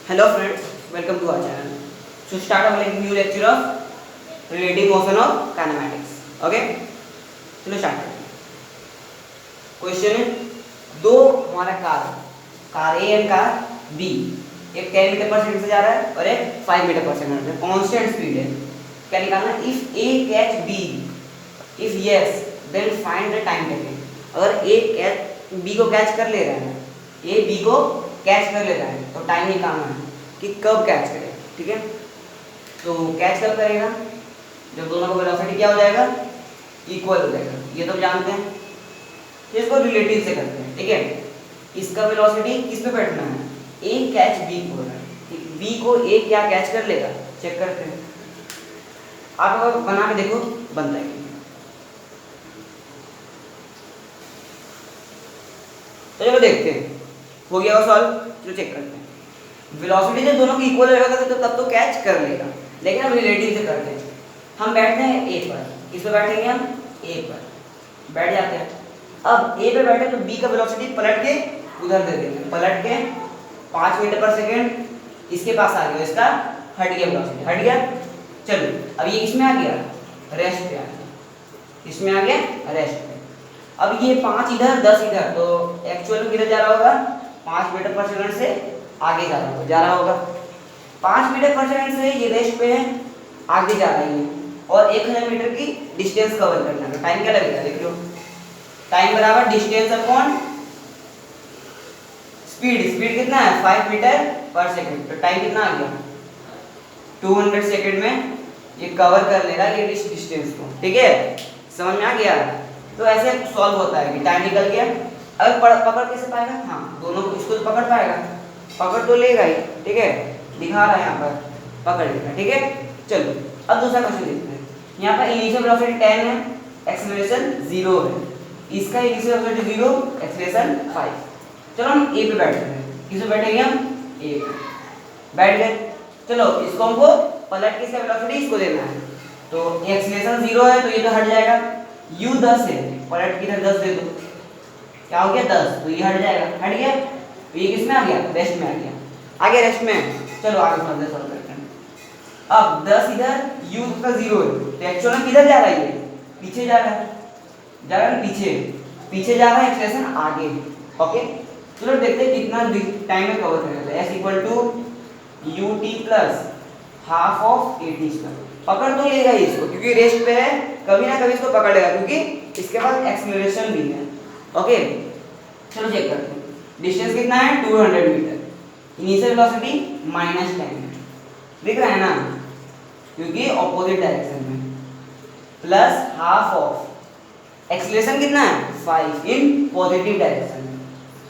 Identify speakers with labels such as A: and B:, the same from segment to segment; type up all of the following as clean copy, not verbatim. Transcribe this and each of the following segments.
A: Hello friends, welcome to our channel. So start our new lecture of relative motion of kinematics. Okay? चलो start करते हैं. Question है दो हमारा car A and car B एक 10 metre पर second से जा रहा है और एक 5 मीटर पर सेकंड से कांस्टेंट स्पीड है. क्या निकालना है? If A catch B, if yes then find the time taken. अगर ए कैच बी को कैच कर ले रहा है, ए बी को कैच कर ले रहा है तो टाइम निकालना है कि कब कैच करे. ठीक है, तो कैच कब करेगा? जब दोनों का वेलोसिटी क्या हो जाएगा? इक्वल हो जाएगा. ये तो जानते हैं. इसको रिलेटिव से करते हैं. ठीक है, इसका वेलोसिटी किस पे बैठना है? ए कैच बी को है. बी को ए क्या कैच कर लेगा? चेक करते हैं. आप अगर बना के देखो बनता है. तो चलो देखते हैं हो गया वो सॉल्व. चलो चेक करते हैं. वेलोसिटी जब दोनों की इक्वल रहेगा तो तब तो कैच कर लेगा, लेकिन हम रिलेटिव से करते हैं. हम बैठते हैं ए पर. किस पे बैठेंगे? हम ए पर बैठ जाते हैं. अब ए पे बैठे तो बी का वेलोसिटी पलट के उधर दे देंगे. पलट के 5 मीटर पर सेकंड इसके पास आ गया, इसका हट गया वेलोसिटी. हट गया. चलो अब ये इसमें आ गया, रेस्ट पे आ गया. इसमें आ गया रेस्ट पे. अब ये 5 इधर 10 इधर, तो एक्चुअल में किधर जा रहा होगा? 5 मीटर पर सेकंड से आगे जा रहा होगा. 5 मीटर पर सेकंड से ये रेस्ट पे है, आगे जा रहा है और 1000 मीटर की डिस्टेंस कवर करना है. टाइम क्या लगेगा? देख लो, टाइम बराबर डिस्टेंस अपॉन स्पीड. स्पीड कितना है? 5 मीटर पर सेकंड. तो टाइम कितना आ गया? 200 सेकंड में ये कवर कर लेगा ये डिस्टेंस को. ठीक है, समझ में आ गया? तो ऐसे सॉल्व होता है कि टाइम निकल गया. अगर पकड़ कैसे पाएगा? हाँ, दोनों इसको तो पकड़ पाएगा, पकड़ तो लेगा ही. ठीक है, दिखा रहा है यहाँ पर पकड़ लेगा. ठीक है, चलो अब दूसरा क्वेश्चन देखते हैं. यहाँ पर इनिशियल वेलोसिटी 10 है, एक्सेलरेशन 0 है. इसका इनिशियल वेलोसिटी 0, एक्सेलरेशन 5. चलो हम ए पे बैठते हैं. किस पे बैठेंगे? हम ए पे बैठ गए. चलो इसको हमको पलट के इसका वेलोसिटी इसको देना है. तो एक्सेलरेशन 0 है तो ये तो हट जाएगा. u 10 है, पलट के इधर 10 दे दो. क्या हो गया? 10. तो ये हट जाएगा. हट गया. तो ये किस में आ गया? रेस्ट में आ गया. आ गया रेस्ट में. चलो आगे समझते सॉल्व करते हैं. अब 10 इधर, u का 0 है तो एक्चुअल में किधर जा रहा है? ये पीछे जा रहा है. जा रहा है पीछे जा रहा है. एक्सेलरेशन आगे. ओके, चलो देखते हैं कितना टाइम में कवर करेगा. s equal to ut plus half of at square. पकड़ तो लेगा इसको क्योंकि रेस्ट पे है, कभी ना कभी इसको पकड़ लेगा क्योंकि इसके पास एक्सेलरेशन भी है. ओके, चलो चेक करते हैं. डिस्टेंस कितना है? 200 मीटर. इनिशियल वेलोसिटी -10 दिख रहा है ना, क्योंकि ऑपोजिट डायरेक्शन में. प्लस हाफ ऑफ एक्सेलरेशन कितना है? 5 इन पॉजिटिव डायरेक्शन में.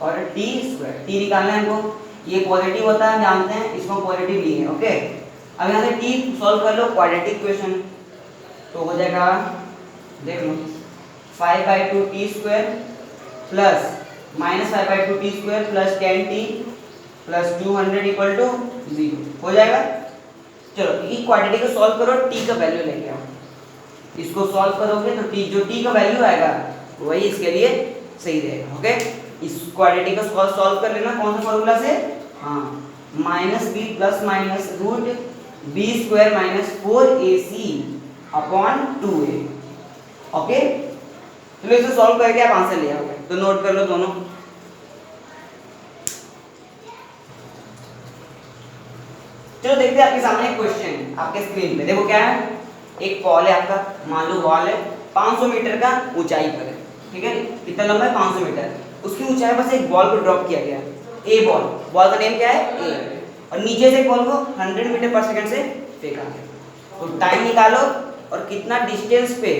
A: और t स्क्वायर. t निकालना है हमको. ये पॉजिटिव होता है, जानते हैं, इसको पॉजिटिव लिए हैं. ओके, अब यहाँ से t सॉल्व कर लो क्वाड्रेटिक इक्वेशन. तो हो जाएगा, देख लो, 5/2 t square plus -5/2 t square plus 10t plus 200 equal to 0 हो जाएगा. चलो ये क्वाड्रेटिक को सॉल्व करो, t का वैल्यू लेके आओ. इसको सॉल्व करोगे तो t जो t का वैल्यू आएगा वही इसके लिए सही रहेगा. ओके, इस क्वाड्रेटिक को सॉल्व कर लेना. कौन सा फॉर्मूला से? हाँ, -b plus minus root b square minus 4ac upon 2a. Okay, चलो इसे सॉल्व करके आप आंसर ले आओगे. तो नोट कर लो दोनों. चलो देखते हैं आपके सामने एक क्वेश्चन आपके स्क्रीन पे. देखो क्या है, एक बॉल है आपका, मान लो बॉल है 500 मीटर का ऊंचाई पर है. ठीक है, कितना लंबा है? 500 मीटर. उसकी ऊंचाई पर से एक बॉल को ड्रॉप किया गया. ए बॉल. बॉल का नेम क्या है? ए. और नीचे से एक बॉल को 100 मीटर पर सेकंड से फेंका गया. तो टाइम निकालो और कितना डिस्टेंस पे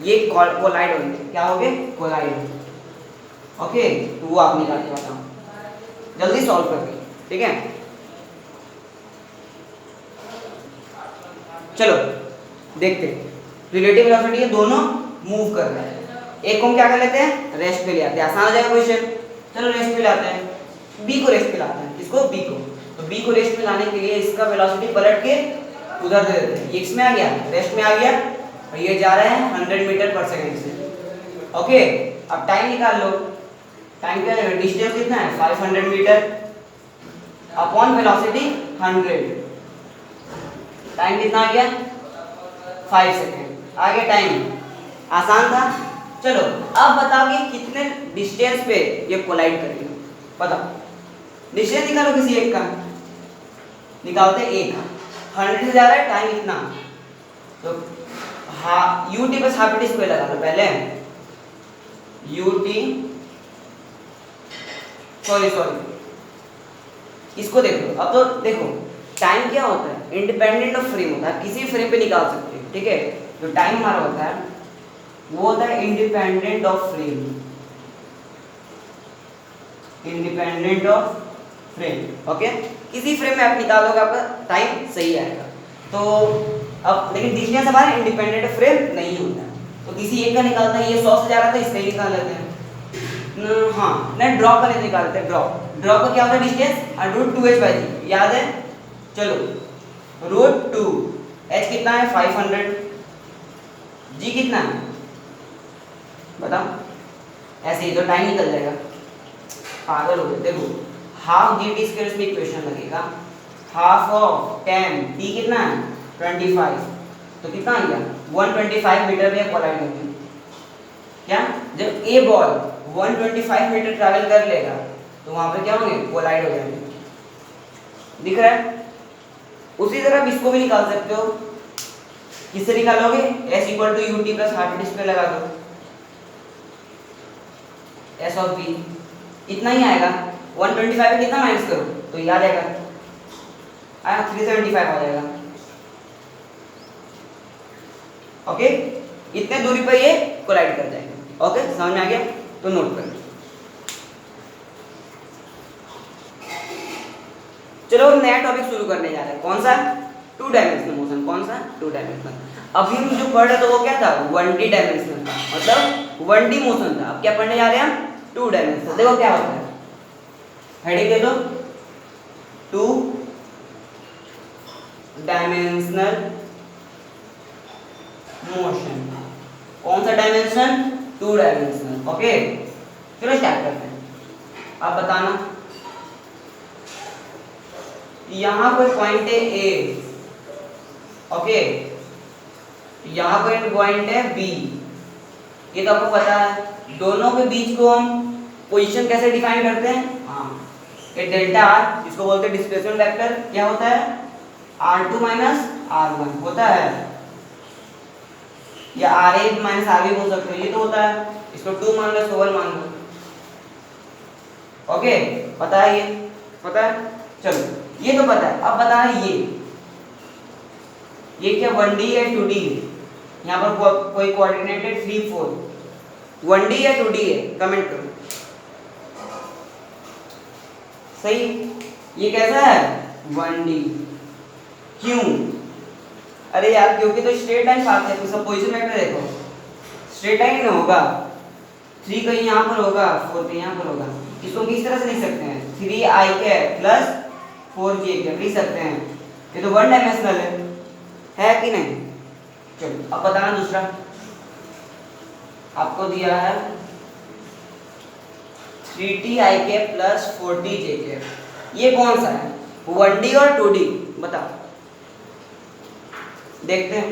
A: ये कोलाइड होंगे. क्या होंगे? कोलाइड. ओके, तो वो आप निकाल के बताओ जल्दी सॉल्व करके. ठीक है, चलो देखते हैं. रिलेटिव वेलोसिटी ये दोनों मूव कर रहे हैं. एक को हम क्या कर लेते हैं? रेस्ट पे ले आते हैं. आसान हो जाएगा क्वेश्चन. चलो रेस्ट पे लाते हैं. बी को रेस्ट पे लाते हैं. इसको बी को. तो बी को रेस्ट पे लाने के लिए इसका वेलोसिटी पलट के उधर दे देते हैं. ये इसमें आ गया, रेस्ट में आ गया और ये जा रहा है 100 मीटर पर सेकंड से. ओके, अब टाइम निकाल लो. टाइम क्या है? डिस्टेंस कितना है? 500 मीटर. Upon velocity 100। टाइम कितना आ गया 5 सेकेंड आ गया टाइम। आसान था। चलो अब बताओ कि कितने डिस्टेंस पे ये कोलाइड करेगा, बताओ। डिस्टेंस निकालो किसी एक का, निकालते एक 100 से जा रहा है, टाइम इतना, तो यूटी बस हाफ टी स्क्वायर लगा लो पहले। यूटी सॉरी इसको देखो। अब तो देखो टाइम क्या होता है, इंडिपेंडेंट ऑफ फ्रेम होता है, किसी फ्रेम पे निकाल सकते हो, ठीक है। जो टाइम हमारा होता है वो होता है independent of frame, independent of frame, okay. किसी फ्रेम में आप निकालोगे आपका टाइम सही आएगा। तो अब लेकिन डिस्टेंस हमारा इंडिपेंडेंट ऑफ फ्रेम नहीं होता है, तो किसी एक का निकालना है। ये 100 से जा रहा था, इसका ही निकाल लेते हैं। हाँ नहीं, ड्रॉप का नहीं निकालते हैं। ड्रॉप का क्या होता है डिस्टेंस, √2h/g याद है। चलो √2, h कितना है 500, g कितना है बताओ। ऐसे ही तो टाइम निकल जाएगा, पागल हो गए। देखो हाफ जी टी स्क्वायर में इक्वेशन लगेगा, हाफ ऑफ 10 t कितना है 25, तो कितना आ गया 125 मीटर में कोलाइड होगी। क्या जब ए बॉल 125 मीटर ट्रैवल कर लेगा तो वहां पर क्या होंगे, कोलाइड हो जाएंगे। दिख रहा है। उसी तरह आप इसको भी निकाल सकते हो। किससे निकालोगे, s equal to u t plus half t square लगा दो, s ऑफ v इतना ही आएगा। 125 पे कितना माइनस करो तो ये आ जाएगा, 375 आ जाएगा, ओके। इतने दूरी पर ये कोलाइड कर जाएंगे, ओके। समझ में आ गया तो नोट कर लो। चलो नया टॉपिक शुरू करने जा रहे हैं, कौन सा, 2 डायमेंशनल मोशन। कौन सा 2 डायमेंशनल। अभी हम जो पढ़ रहे थे वो क्या था 1D डायमेंशनल था, मतलब 1D मोशन था। अब क्या पढ़ने जा रहे हैं हम 2 डायमेंशनल। देखो क्या होता है, हेडिंग दे दो 2 डायमेंशनल मोशन। कौन सा डायमेंशन 2 डायमेंशनल, ओके। चलो स्टार्ट करते हैं। आप बताना, यहां कोई पॉइंट है ए, ओके, यहां कोई पॉइंट है बी, ये तो आपको पता है। दोनों के बीच को हम पोजीशन कैसे डिफाइन करते हैं, हाँ, ये डेल्टा आर, जिसको बोलते हैं डिस्प्लेसमेंट वेक्टर, क्या होता है r2 माइनस r1 होता है, या ra माइनस rb बोल सकते हो, ये तो होता है। इसको 2 मान लो, इसको 1 मान लो, ओके। पता है, ये पता है। चलो ये तो पता है। अब बता ये क्या 1D है 2D है, यहाँ पर कोई कोऑर्डिनेट है 3 4, 1D या 2D है, कमेंट करो सही। ये कैसा है 1D, क्यों, अरे यार क्योंकि तो स्ट्रेट लाइन पास है, तो सब पोजीशन वेक्टर देखो स्ट्रेट लाइन में होगा। 3 कहीं यहाँ पर होगा, 4 कहीं यहाँ पर होगा। इसको किस तरह से लिख सकते हैं, 3i प्लस 4j लिख सकते हैं। ये तो 1 डायमेंशनल है कि नहीं। चलो अब बताना दूसरा, आपको दिया है 3ti प्लस 4tj। ये कौन सा है, 1D और 2D, बताओ देखते हैं।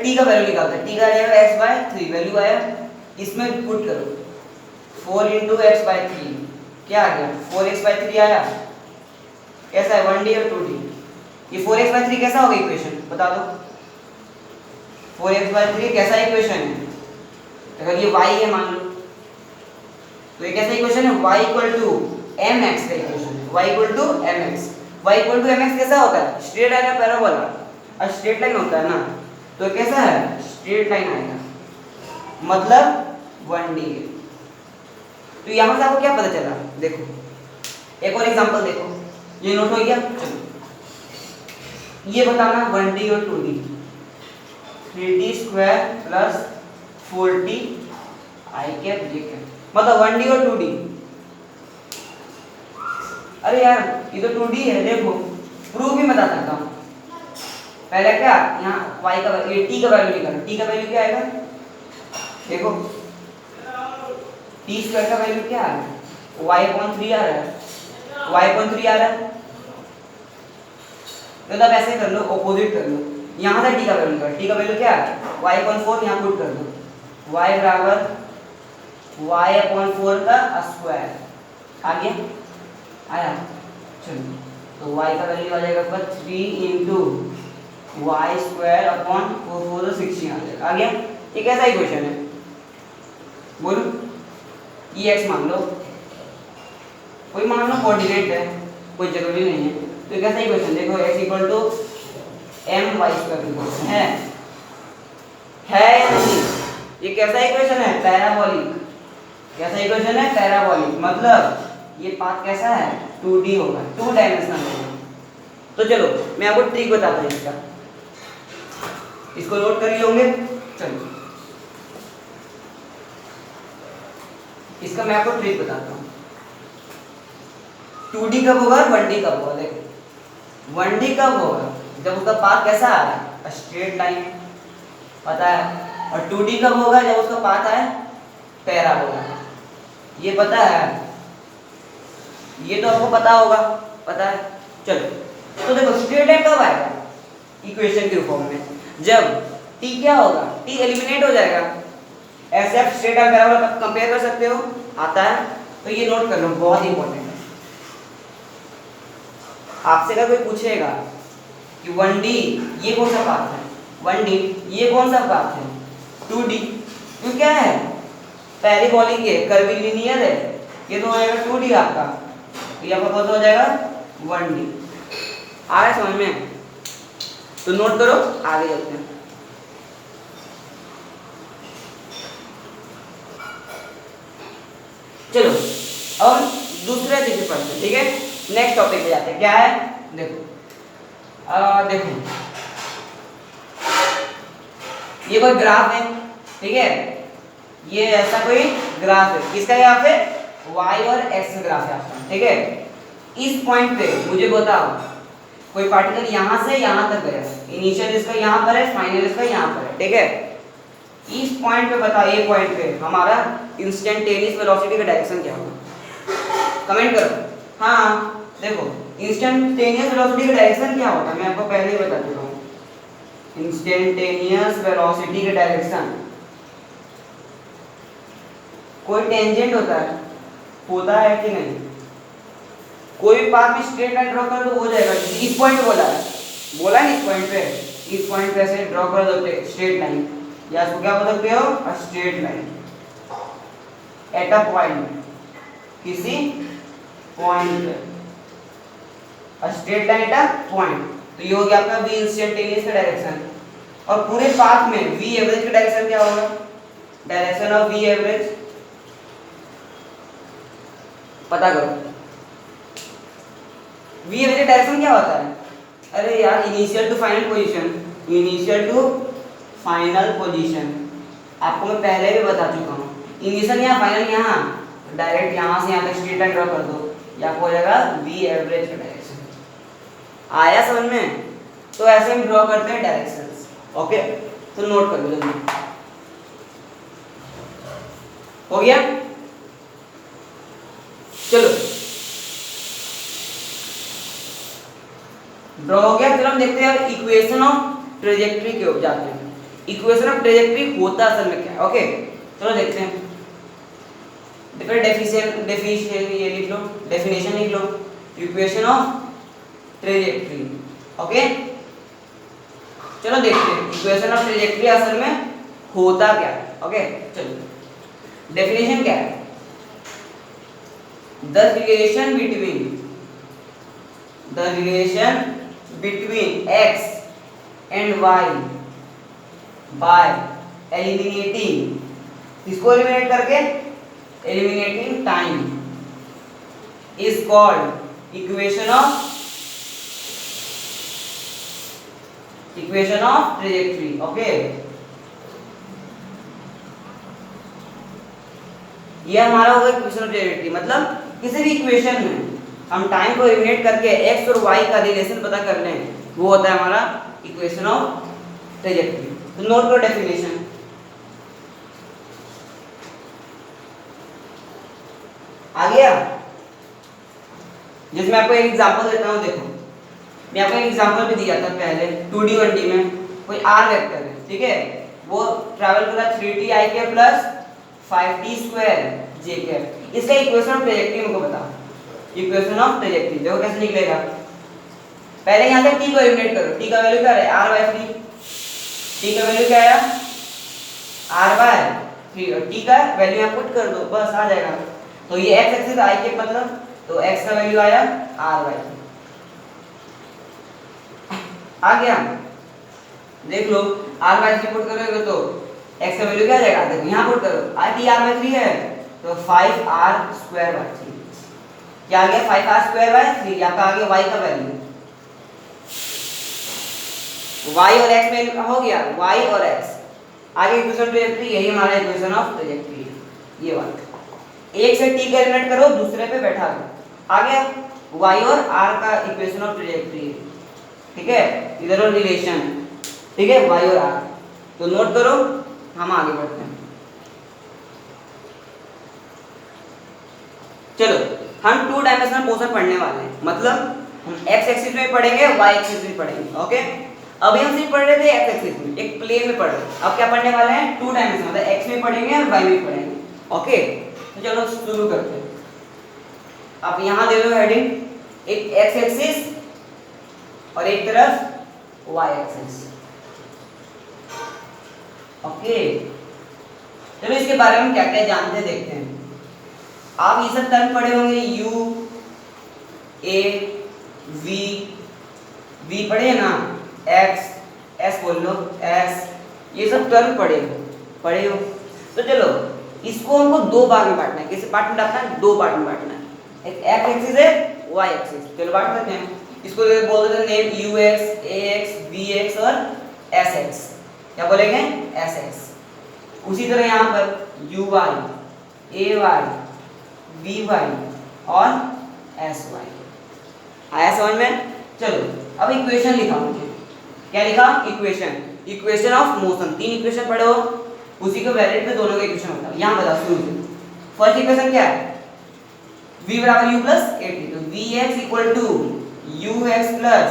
A: t का वैल्यू निकालते हैं। t का आएगा x/3, वैल्यू आया, इसमें पुट करो 4 × x/3, क्या आ गया 4x/3 आया। कैसा है 1D और 2D। ये 4x/3 कैसा होगा इक्वेशन, बता दो। 4x/3 कैसा इक्वेशन है, अगर ये y है मान लो तो ये कैसा इक्वेशन है, y = mx का इक्वेशन है, y = mx। y = mx कैसा होता है, स्ट्रेट लाइन या पैराबोला, और स्ट्रेट लाइन होता है ना, तो कैसा है स्ट्रेट लाइन आएगा, मतलब 1D है। तो यहां से आपको क्या पता चला, देखो एक और एग्जांपल देखो, ये नोट हो गया। चलो ये बताना 1D और 2D, 3D² प्लस 4ti मतलब 1D और 2D। अरे यार ये तो 2D है, देखो प्रूफ भी बता सकता हूँ। पहले क्या यहाँ y का ये t का वैल्यू निकालो, t का वैल्यू क्या आएगा, देखो t² का वैल्यू क्या है y/3 आ रहा है, y/3 आ रहा है, तो अब ऐसे कर लो, ऑपोजिट कर लो, यहाँ से t का वैल्यू निकालो, t का वैल्यू क्या है y/4, यहाँ पुट कर दो, y बराबर y/4 का स्क्वायर, आ गया, आया, चलो तो y का वैल्यू आ जाएगा आपका 3 इंटू वाई स्क्वायर अपॉन 4 16 आ गया। ये कैसा इक्वेशन है बोलो, ये x मान लो, कोई मान लो कोऑर्डिनेट है, कोई जरूरी नहीं है, तो कैसा इक्वेशन देखो x equal to m y square है या नहीं, ये कैसा इक्वेशन है पैराबोलिक, कैसा इक्वेशन है पैराबोलिक, मतलब ये पाथ कैसा है 2D होगा, 2 डायमेंशनल होगा। तो चलो मैं आपको ट्रिक बताता हूँ इसका, इसको नोट कर लिए होंगे, चलो इसका मैं आपको ट्रिक बताता हूँ। 2D कब होगा 1D कब होगा, देखो 1D कब होगा जब उसका पाथ कैसा आ रहा है स्ट्रेट लाइन, पता है, और 2D कब होगा जब उसका पाथ आए पैराबोला, ये पता है, ये तो आपको पता होगा, पता है। चलो तो देखो स्ट्रेट लाइन कब आएगा इक्वेशन के फॉर्म में, जब t क्या होगा, t एलिमिनेट हो जाएगा, ऐसे आप स्ट्रेट लाइन पैराबोला कंपेयर कर सकते हो, आता है, तो ये नोट कर लो, बहुत इंपॉर्टेंट है। आपसे अगर कोई पूछेगा कि 1D ये कौन सा पाथ है, 1D ये कौन सा पाथ है 2D, तो क्या है पैराबोलिक है, कर्वीलिनियर है, ये तो हो जाएगा 2D आपका, तो ये आपका कौन सा हो जाएगा 1D। आ रहा है समझ में, तो नोट करो, आगे चलते हैं। चलो अब दूसरे चीज पढ़ते हैं, ठीक है, नेक्स्ट टॉपिक पे जाते हैं, क्या है देखो, देखो ये कोई ग्राफ है, ठीक है, ये ऐसा कोई ग्राफ है, किसका यहाँ पे y और x ग्राफ है आपका, ठीक है। इस पॉइंट पे मुझे बताओ कोई पार्टिकल यहाँ से यहाँ तक गया, इनिशियल इसका यहाँ पर है, फाइनल इसका यहाँ पर है, ठीक है। इस पॉइंट पे बताओ, ये पॉइंट पे हमारा इंस्टेंटेनियस वेलोसिटी का डायरेक्शन क्या होगा, कमेंट करो। हाँ देखो इंस्टेंटेनियस वेलोसिटी का डायरेक्शन क्या होता है, मैं आपको पहले ही बता चुका हूँ। इंस्टेंटेनियस वेलोसिटी का डायरेक्शन कोई टेंजेंट होता है कि नहीं, कोई पाथ में स्ट्रेट लाइन ड्रॉ कर दो हो जाएगा, इस पॉइंट बोला है इस पॉइंट पे ऐसे ड्रॉ कर दो स्ट्रेट लाइन, या इसको क्या बोल सकते हो straight line at a point, किसी पॉइंट पे straight line at a point, तो ये हो गया आपका v इंस्टेंटेनियस का डायरेक्शन। और पूरे पाथ में v एवरेज का डायरेक्शन क्या होगा, डायरेक्शन ऑफ v एवरेज पता करो, v एवरेज डायरेक्शन क्या होता है, अरे यार initial to final position, initial to final position आपको मैं पहले भी बता चुका हूँ, इनिशियल यहाँ फाइनल यहाँ, डायरेक्ट यहाँ से यहाँ तक स्ट्रेट लाइन ड्रॉ कर दो, या हो जाएगा v एवरेज का डायरेक्शन, आया समझ में। तो ऐसे हम ड्रॉ करते हैं डायरेक्शंस, ओके, तो नोट कर लो जल्दी, हो गया। चलो ड्रॉ हो गया, चलो हम देखते हैं इक्वेशन ऑफ ट्रेजेक्टरी के ऊपर जाते हैं, इक्वेशन ऑफ ट्रेजेक्टरी होता असल में क्या है, ओके चलो देखते हैं। ये लिख लो, डेफिनेशन लिख लो, इक्वेशन ऑफ ट्रेजेक्टरी, ओके चलो देखते हैं इक्वेशन ऑफ ट्रेजेक्टरी असल में होता क्या है, ओके चलो डेफिनेशन क्या है, the relation between x and y bye eliminating, किसको एलिमिनेट करके, eliminating time, is called equation of trajectory, okay. ये हमारा होगा इक्वेशन ऑफ ट्रेजेक्टरी, मतलब किसी भी इक्वेशन में हम टाइम को एलिमिनेट करके x और y का रिलेशन पता कर लें, वो होता है हमारा इक्वेशन ऑफ ट्रेजेक्टरी। तो नोट करो डेफिनेशन, आ गया, जैसे मैं आपको एक एग्जांपल देता हूँ, देखो मैं आपको एक एग्जांपल भी दिया था पहले 2D 1D में। कोई आर वेक्टर है, ठीक है, वो ट्रैवल कर रहा है 3t i के प्लस 5t स्क्वायर j के। इसका इक्वेशन ऑफ ट्रैजेक्टरी हमको बताओ। इक्वेशन ऑफ ट्रैजेक्टरी देखो कैसे निकलेगा। पहले यहां से t को एलिमिनेट करो। t का वैल्यू क्या है r/3। t का वैल्यू क्या आया r/3 और t का वैल्यू यहां पुट कर दो, बस आ जाएगा। तो ये x एक्सिस i के मतलब तो x का वैल्यू आया r/3 आ गया। देख लो r/3 पुट करोगे तो x का वैल्यू क्या आ जाएगा, देखो यहां पुट करो t r/3 है तो 5r²/3 क्या आ गया 5r²/3। यहां का आ गया y का वैल्यू, y और x में हो गया y और x। आगे इक्वेशन ट्रैजेक्टरी, यही हमारा इक्वेशन ऑफ ट्रैजेक्टरी है। ये बात एक से t का एलिमिनेट करो, दूसरे पे बैठा दो, आ गया y और r का इक्वेशन ऑफ ट्रैजेक्टरी, ठीक है, इधर और रिलेशन, ठीक है, y और r। तो नोट करो, हम आगे बढ़ते हैं। चलो हम 2 डायमेंशनल मोशन पढ़ने वाले हैं, मतलब हम x एक्सिस में पढ़ेंगे, y एक्सिस में पढ़ेंगे। ओके, अभी हम सिर्फ पढ़ रहे थे x एक्सिस में, एक प्लेन में पढ़ रहे हैं। अब क्या पढ़ने वाले हैं 2 डायमेंशन, मतलब x में पढ़ेंगे और y में पढ़ेंगे। ओके, तो चलो शुरू करते हैं। अब यहां दे दो हेडिंग, एक x एक्सिस और एक तरफ y एक्सिस। ओके, चलो इसके बारे में क्या क्या जानते हैं देखते हैं। आप ये सब टर्म पढ़े होंगे, u a v, v पढ़े ना, x s बोल लो s, ये सब टर्म पढ़े हो। तो चलो इसको हमको दो भाग में बांटना है। किस पार्ट में बांटना है, दो पार्ट में बांटना है। एक x एक्सिस है, y एक्सिस। चलो बांट देते हैं इसको, बोल देते हैं नेम ux ax bx और sx। क्या बोलेंगे sx। उसी तरह यहाँ पर uy ay by और sy। आया समझ में। चलो अब इक्वेशन लिखा मुझे, क्या लिखा, इक्वेशन ऑफ मोशन। 3 इक्वेशन पढ़े हो, उसी को वैलिड पे दोनों का इक्वेशन होता है। यहाँ बताओ शुरू से। फर्स्ट इक्वेशन क्या है, v बराबर u प्लस at, तो vx equal to ux plus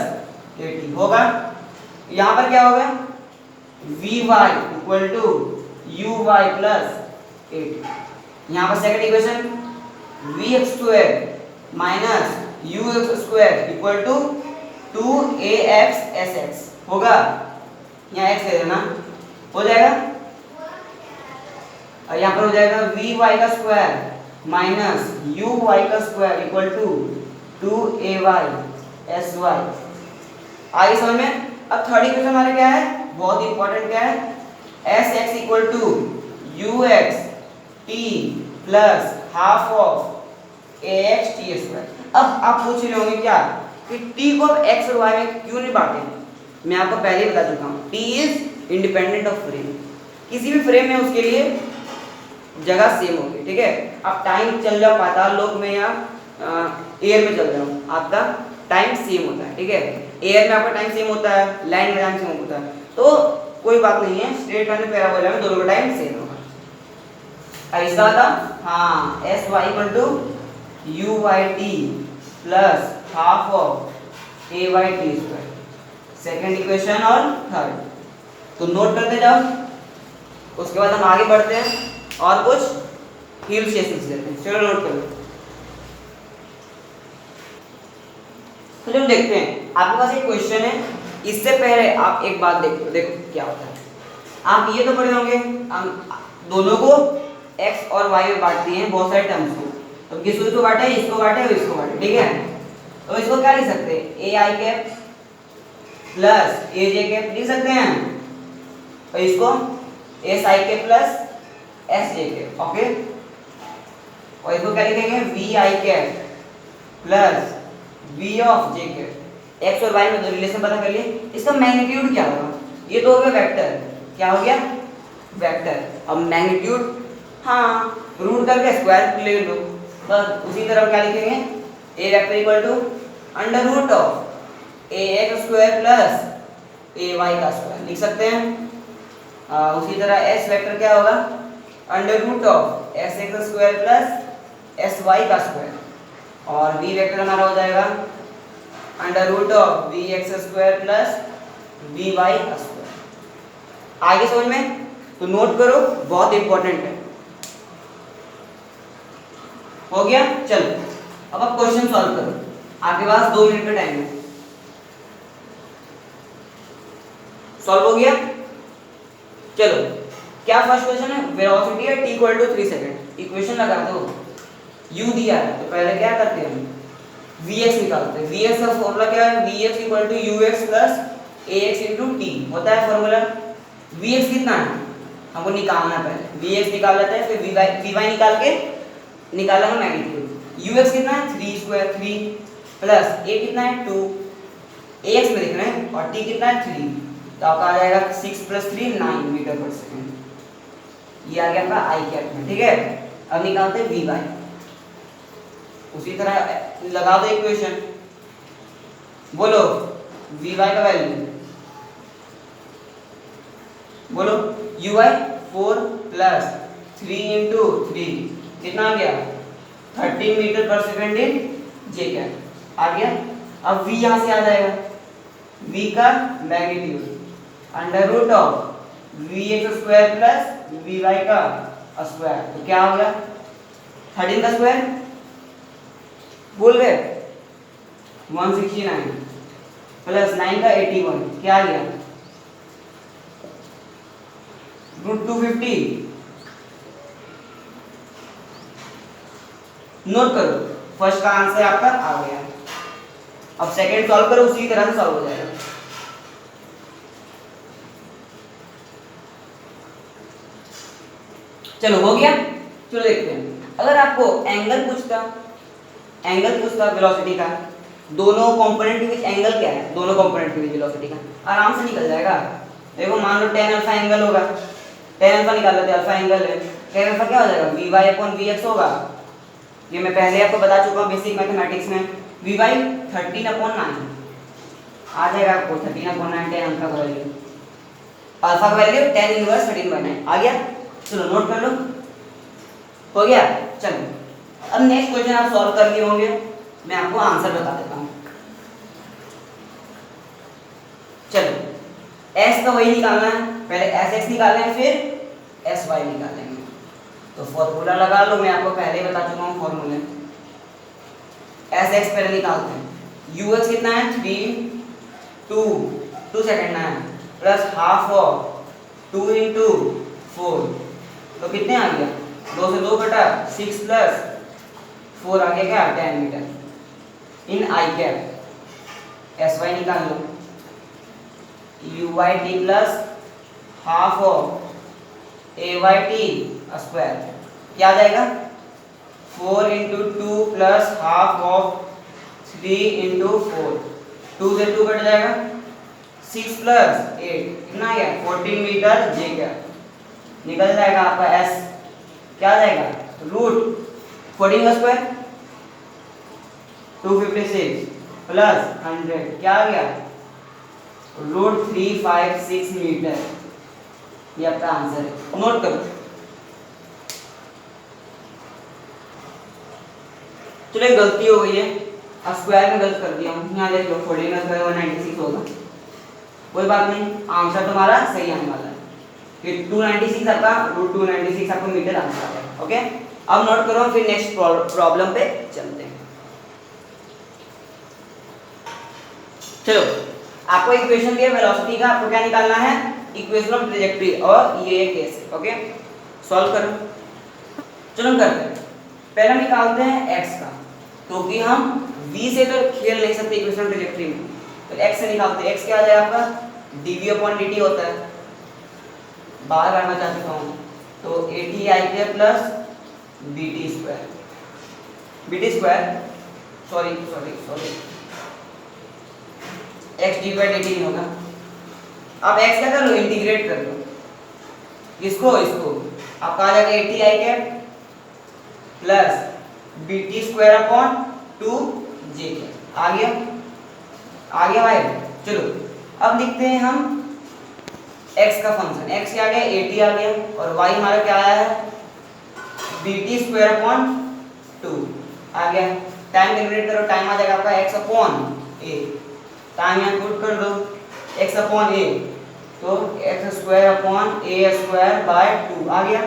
A: at होगा। यहाँ पर क्या होगा, vy equal to uy plus at। यहाँ पर second equation vx square minus ux square equal to 2ax sx होगा। यहाँ x ले लेना, हो जाएगा। और यहाँ पर हो जाएगा vy का स्क्वायर माइनस uy का square equal to 2ay sy। आगे समझ में। अब थर्ड इक्वेशन हमारे क्या है, बहुत इंपॉर्टेंट, क्या है, sx equal to ux t plus half of ax t square. अब आप पूछ रहे होंगे क्या कि t को अब x और y में क्यों नहीं बांटे। मैं आपको पहले ही बता चुका हूँ, t is independent of frame. किसी भी फ्रेम में उसके लिए जगह सेम होगी, ठीक है। आप टाइम चल जाओ पाताल लोक में या एयर में चल जाओ, आपका टाइम सेम होता है, ठीक है। एयर में आपका टाइम सेम होता है, लैंड में टाइम सेम होता है, तो कोई बात नहीं है, स्ट्रेट लाइन में पैराबोला में दोनों का टाइम सेम होगा। ऐसा था, हाँ, s y equal to u y t plus half of a y t square, second equation और थर्ड। तो नोट करते जाओ, उसके बाद हम आगे बढ़ते हैं और कुछ हिल स्टेशन लेते हैं। चलो नोट करो। तो चलो देखते हैं, आपके पास एक क्वेश्चन है, इससे पहले आप एक बात देखो, देखो क्या होता है। आप ये तो पढ़े होंगे, हम दोनों को x और y में बांट दिए हैं, बहुत सारे टर्म्स को। तो किसको बांटे, इसको बांटे और इसको बांटे, ठीक है। तो इसको क्या लिख सकते हैं, a i cap plus a j cap लिख सकते हैं, और इसको s i cap plus s j cap, okay. और इसको क्या लिखेंगे, v i cap plus v of j cap. X और वाई में दो रिलेशन पता कर लिए। इसका मैग्नीट्यूड क्या होगा, ये तो हो गया वेक्टर, क्या हो गया, वेक्टर। अब मैग्नीट्यूड, हाँ, रूट करके स्क्वायर ले लो, बस उसी तरह क्या लिखेंगे, a vector equal to under root of a x square plus a y का स्क्वायर लिख सकते हैं। उसी तरह एस वेक्टर क्या होगा, under root of s x square plus s y का स्क्वायर। और v वेक्टर हमारा हो जाएगा under root of v x square plus v y square. आगे समझ में? तो नोट करो, बहुत इंपॉर्टेंट है। हो गया? चलो अब आप क्वेश्चन सॉल्व करो, आपके पास 2 मिनट का टाइम है। सॉल्व हो गया? चलो, क्या फर्स्ट क्वेश्चन है? वेलोसिटी है t equal to 3 second. Equation लगा दो, u दिया है तो पहले क्या करते हैं हम vx निकालते हैं। vx का फॉर्मूला क्या है? vx equal to ux plus ax into t होता है फॉर्मूला। vx कितना है हमको निकालना, पहले vx निकाल लेते हैं, फिर vy निकाल के निकाला हम मैग्नीट्यूड। ux कितना है? 3 स्क्वायर 3 प्लस a कितना है 2, ax में देखना है, और t कितना है 3, तो आपका आ जाएगा 6 प्लस 3 9 मीटर पर सेकंड। ये आ गया आपका आई कैप में। ठीक है, अब निकालते हैं vy। उसी तरह लगा दो इक्वेशन, बोलो vy का वैल्यू, बोलो uy 4 प्लस 3 इंटू 3 कितना आ गया 13 मीटर पर सेकंड इन जे कैप आ गया। अब v यहां से आ जाएगा, v का magnitude under root of v x square plus v y का स्क्वायर, तो क्या हो गया 13 का स्क्वायर बोल गए 169 प्लस 9 का 81, क्या आ गया रूट 250। नोट करो, फर्स्ट का आंसर आपका आ गया। अब सेकंड सॉल्व करो, उसी तरह से सॉल्व हो जाएगा। चलो हो गया। चलो देखते हैं, अगर आपको एंगल पूछता वेलोसिटी का, दोनों कंपोनेंट के बीच एंगल क्या है, दोनों कंपोनेंट के बीच वेलोसिटी का आराम से निकल जाएगा। देखो मान लो tan अल्फा एंगल होगा, tan अल्फा निकाल लेते हैं, अल्फा एंगल है, tan अल्फा क्या हो जाएगा vy अपॉन vx होगा। ये मैं पहले आपको बता चुका हूं बेसिक मैथमेटिक्स में, vy 13 अपॉन 9 आ जाएगा आपको 13 अपॉन 9 tan अल्फा का वैल्यू, अल्फा का वैल्यू tan इनवर्स 13/9 आ गया। चलो नोट कर लो, हो गया। चलो अब नेक्स्ट क्वेश्चन आप सॉल्व कर लिए होंगे, मैं आपको आंसर बता देता हूं। चलो s का वही निकालना है, पहले sx निकालना है, फिर sy निकालेंगे। तो फॉर्मूला लगा लो, मैं आपको पहले ही बता चुका हूं फॉर्मूले। sx पहले निकालते हैं, ux कितना है 2 सेकंड है प्लस हाफ ऑफ 2 इंटू 4, तो कितने आ गया 2 से 2 कटा 6 प्लस 4 आ गया क्या 10 मीटर इन आई कैप। sy निकाल लो, uyt plus half of ayt square, क्या आ जाएगा 4 into 2 plus half of 3 into 4, 2 से 2 कट जाएगा 6 प्लस 8 कितना आ गया 14 मीटर जे कैप। निकल जाएगा आपका s, क्या आ जाएगा रूट 14 का स्क्वायर 256 प्लस 100, क्या आ गया रूट 356 मीटर। ये आपका आंसर है, नोट करो। चलो गलती हो गई है, अब स्क्वायर में गलत कर दिया हूँ, यहाँ देख लो 14 का स्क्वायर 196 होगा, कोई बात नहीं, आंसर तुम्हारा सही आने वाला है। फिर 296 आपका रूट 296 आपको मीटर आंसर है। ओके, अब नोट करो, फिर नेक्स्ट प्रॉब्लम पे चलते हैं। चलो आपको इक्वेशन दिया वेलोसिटी का, आपको क्या निकालना है इक्वेशन ऑफ ट्रैजेक्टरी, और ये केस है। ओके सॉल्व करो, चलो हम करते हैं। पहले हम निकालते हैं x का, क्योंकि हम v से तो खेल नहीं सकते इक्वेशन ऑफ ट्रैजेक्टरी में, तो x से निकालते हैं। x क्या आ जाएगा आपका dv अपॉन dt होता है, बाहर करना चाह चुका हूँ, तो 80i plus bt square sorry x dy dt नहीं होगा। अब x क्या कर लो इंटीग्रेट कर लो, इसको आपका आ जाएगा 80i plus bt square upon 2j आ गया भाई। चलो अब लिखते हैं हम x का फंक्शन, x क्या आ गया 80 आ गया, और y हमारा क्या आया है bt स्क्वायर अपॉन 2 आ गया। टाइम कैलकुलेट करो, टाइम आ जाएगा आपका x अपॉन a, टाइम यहाँ पुट कर दो x अपॉन a, तो x square upon a square by 2 आ गया,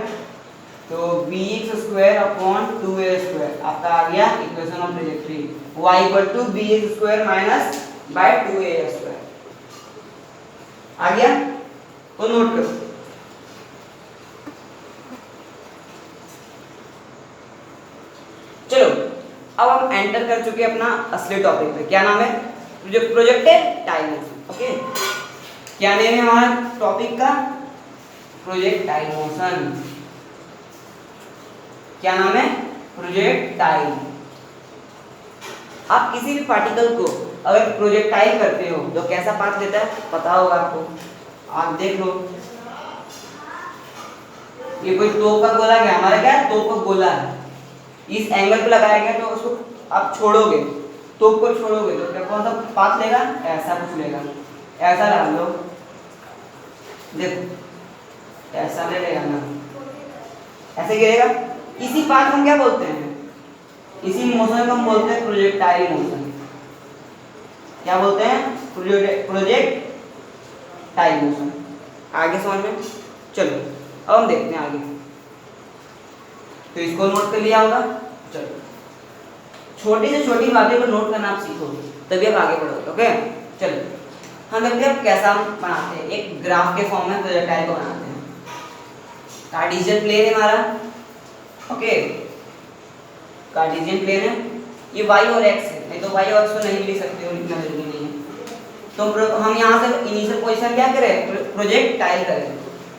A: तो bx square upon 2a square आपका आ गया equation of trajectory, y equal to bx square minus by 2a square आ गया, तो नोट करो। चलो अब हम एंटर कर चुके हैं अपना असली टॉपिक पे, क्या नाम है, प्रोजेक्टेड टाइम मोशन। ओके, क्या नेम है हमारा टॉपिक का, प्रोजेक्टाइल मोशन। क्या नाम है, प्रोजेक्टाइल। आप किसी भी पार्टिकल को अगर प्रोजेक्टाइल करते हो तो कैसा पाथ लेता है पता होगा आपको, आप देख लो, ये कोई तोप का गोला, क्या हमारा क्या है, तोप का गोला है, इस एंगल पे लगाया गया तो उसको आप छोड़ोगे, तोप को छोड़ोगे तो क्या कौन सा पाथ लेगा, ऐसा कुछ लेगा, ऐसा डाल लो, देखो ऐसा ले लेगा ना, ऐसे गिरेगा, इसी पाथ हम क्या बोलते हैं, इसी मोशन को हम बोलते हैं प्रोजेक्टाइल मोशन। क्या बोलते हैं, प्रोजेक्टाइल मोशन। आगे समझ में, चलो अब हम देखते हैं आगे, तो इसको नोट कर लिया होगा। चलो छोटी से छोटी बातें को नोट करना आप सीखो, तभी आप आगे बढ़ोगे। ओके, चलो हम देखते हैं कैसा हम बनाते हैं, एक ग्राफ के फॉर्म में प्रोजेक्टाइल को बनाते हैं। कार्टेशियन प्लेन है हमारा, ओके, कार्टेशियन प्लेन है, ये y और x है, नहीं तो y और x को नहीं लिख सकते हो, लिखना जरूरी नहीं है, तो हम यहाँ से इनिशियल पोजीशन क्या करें, प्रोजेक्टाइल करें,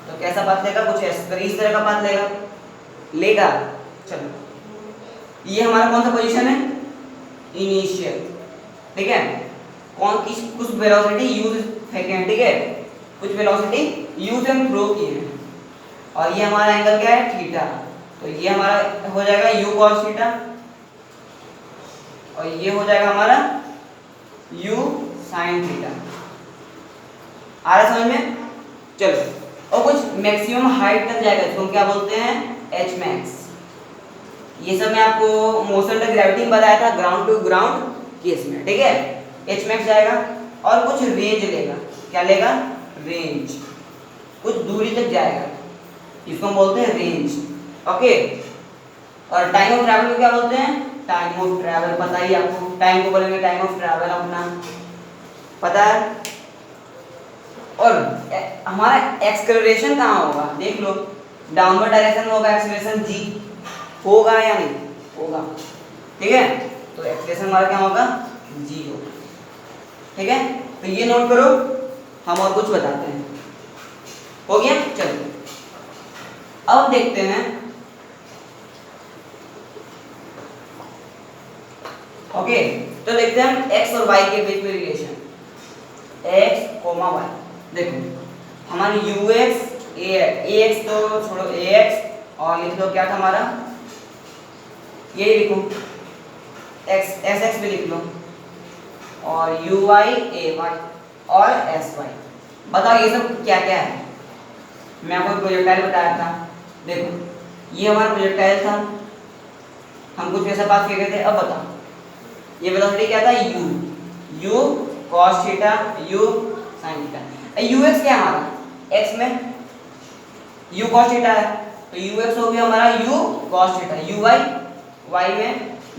A: तो कैसा पाथ लेगा, कुछ इस तरह का पाथ लेगा। चलो ये हमारा कौन सा पोजीशन है, इनिशियल, ठीक है, कुछ वेलोसिटी यूज फेंके, ठीक है, कुछ वेलोसिटी यूज एंड थ्रो किए हैं, और ये हमारा एंगल क्या है, थीटा, तो ये हमारा हो जाएगा u cos थीटा, और ये हो जाएगा हमारा u sin थीटा। आ रहा समझ में, चलो, और कुछ मैक्सिमम हाइट तक जाएगा, इसको क्या बोलते हैं, h max। ये सब मैं आपको मोशन टू ग्रेविटी में बताया था, ग्राउंड टू ग्राउंड केस में, ठीक है, h max जाएगा, और कुछ रेंज लेगा, क्या लेगा, रेंज, कुछ दूरी तक जाएगा, इसको हम बोलते हैं रेंज। ओके, और टाइम ऑफ ट्रैवल को क्या बोलते हैं, टाइम ऑफ ट्रैवल, पता ही आपको, टाइम को बोलेंगे टाइम ऑफ ट्रैवल, अपना पता है। और हमारा एक्सेलरेशन कहाँ होगा, देख लो, डाउनवर्ड डायरेक्शन में होगा एक्सेलरेशन g, होगा या नहीं होगा, ठीक है, तो एक्सेलरेशन हमारा क्या होगा, g होगा, ठीक है, तो ये नोट करो, हम और कुछ बताते हैं, हो गया। चलो अब देखते हैं, ओके, तो देखते हैं हम x और y के बीच में रिलेशन, x, y, देखो हमारी ux, ax तो छोड़ो, ax, और लिख लो क्या था हमारा, यही लिखो, sx भी लिख लो, और uy, ay और sy। बताओ ये सब क्या क्या है, मैं आपको प्रोजेक्टाइल बताया था, देखो ये हमारा प्रोजेक्टाइल था, हम कुछ ऐसा पास फेंके थे, अब बताओ ये वेलोसिटी क्या था, u cos theta, u sin theta, ux क्या है हमारा, x में u cos थीटा है, तो ux हो गया हमारा u cos theta, uy y में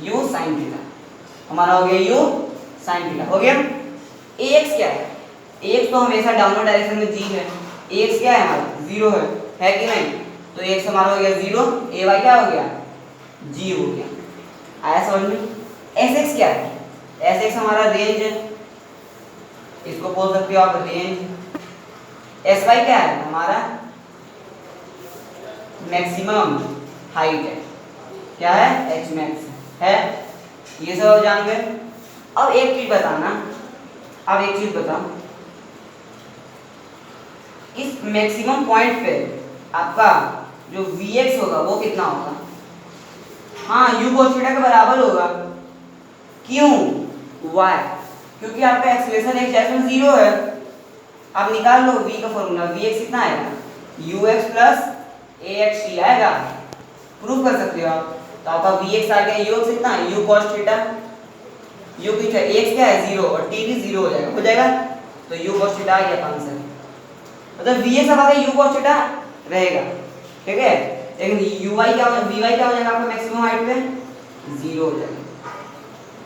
A: u sin थीटा, हमारा हो गया u sin थीटा, हो गया। ax क्या है, ax तो हमेशा डाउनवर्ड डायरेक्शन में g है, ax क्या है हमारा, 0 है कि नहीं, तो ax हमारा हो गया 0, ay क्या हो गया, g हो गया, आया समझ में। sx क्या है, sx हमारा रेंज है, इसको बोल सकते हो आप रेंज। sy क्या है, हमारा मैक्सिमम हाइट है, क्या है, h max है, ये सब जान गए। अब एक चीज बताना, अब एक चीज बताओ, इस मैक्सिमम पॉइंट पे आपका जो vx होगा वो कितना होगा, हाँ u cos थीटा के बराबर होगा, क्यों, y, क्योंकि आपका एक्सेलरेशन x डायरेक्शन 0 है, आप निकाल लो v का फॉर्मूला, vx कितना आएगा, ux प्लस axt आएगा, प्रूव कर सकते हो आप, तो आपका वी एक्स आ गया, यू एक्स कितना यू कॉस थीटा, यू की एक्स क्या है 0 और टी भी 0 हो जाएगा तो यू कॉस थीटा आ गया आंसर। मतलब वी एक्स अब आगे यू कॉस थीटा रहेगा, ठीक है। लेकिन यू वाई क्या हो वी वाई क्या हो जाएगा आपका मैक्सिमम हाइट पे 0 हो जाएगा।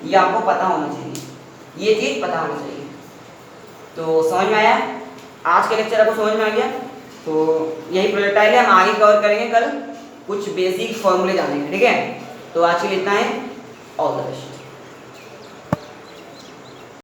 A: ये आपको पता होना चाहिए, ये चीज पता होना चाहिए। तो समझ में आया, आज के लेक्चर आपको समझ में आ गया। तो यही प्रोजेक्टाइल है, हम आगे कवर करेंगे कल कुछ बेसिक फॉर्मूले जानेंगे, ठीक है। तो आज के लिए इतना है, ऑल द बेस्ट।